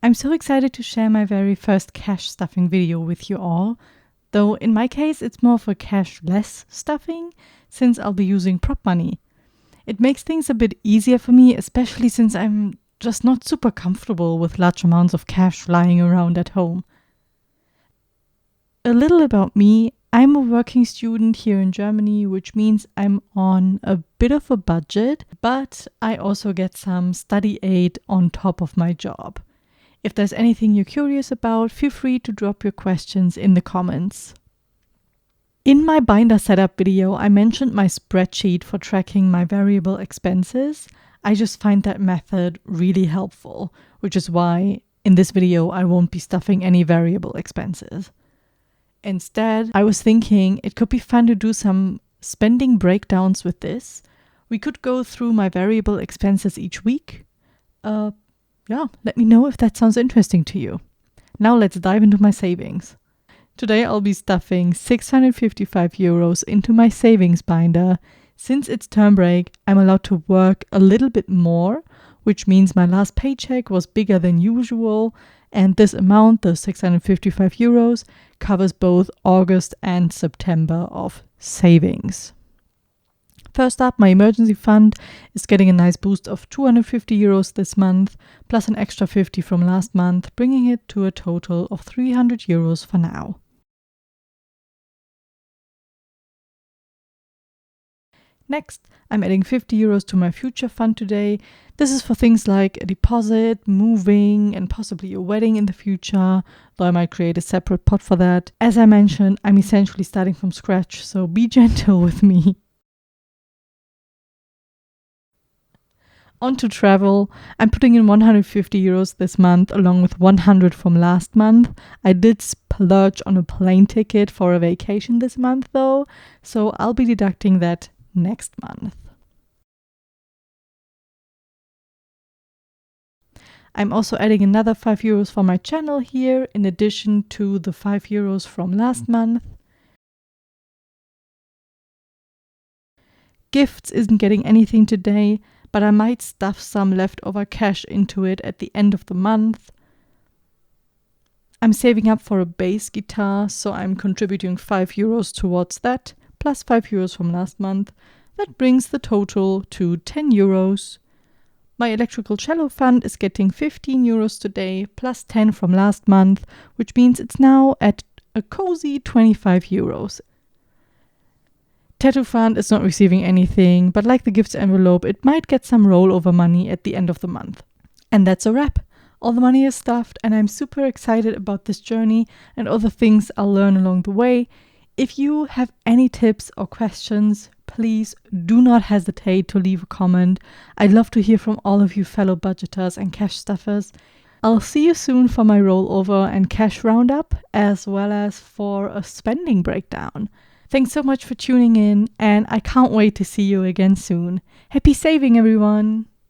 I'm so excited to share my very first cash stuffing video with you all, though in my case it's more of a cashless stuffing since I'll be using prop money. It makes things a bit easier for me, especially since I'm just not super comfortable with large amounts of cash lying around at home. A little about me. I'm a working student here in Germany, which means I'm on a bit of a budget, but I also get some study aid on top of my job. If there's anything you're curious about, feel free to drop your questions in the comments. In my binder setup video, I mentioned my spreadsheet for tracking my variable expenses. I just find that method really helpful, which is why in this video I won't be stuffing any variable expenses. Instead, I was thinking it could be fun to do some spending breakdowns with this. We could go through my variable expenses each week. Let me know if that sounds interesting to you. Now let's dive into my savings. Today I'll be stuffing 655 euros into my savings binder. Since it's term break, I'm allowed to work a little bit more, which means my last paycheck was bigger than usual, and this amount, the 655 euros, covers both August and September of savings. First up, my emergency fund is getting a nice boost of 250 euros this month, plus an extra 50 from last month, bringing it to a total of 300 euros for now. Next, I'm adding 50 euros to my future fund today. This is for things like a deposit, moving, and possibly a wedding in the future, though I might create a separate pot for that. As I mentioned, I'm essentially starting from scratch, so be gentle with me. On to travel. I'm putting in 150 euros this month, along with 100 from last month. I did splurge on a plane ticket for a vacation this month though, so I'll be deducting that next month. I'm also adding another 5 euros for my channel here, in addition to the 5 euros from last month. Gifts isn't getting anything today, but I might stuff some leftover cash into it at the end of the month. I'm saving up for a bass guitar, so I'm contributing 5 euros towards that, plus 5 euros from last month. That brings the total to 10 euros. My electrical cello fund is getting 15 euros today, plus 10 from last month, which means it's now at a cozy 25 euros. Tattoo fund is not receiving anything, but like the gifts envelope, it might get some rollover money at the end of the month. And that's a wrap. All the money is stuffed, and I'm super excited about this journey and all the things I'll learn along the way. If you have any tips or questions, please do not hesitate to leave a comment. I'd love to hear from all of you fellow budgeters and cash stuffers. I'll see you soon for my rollover and cash roundup, as well as for a spending breakdown. Thanks so much for tuning in, and I can't wait to see you again soon. Happy saving, everyone!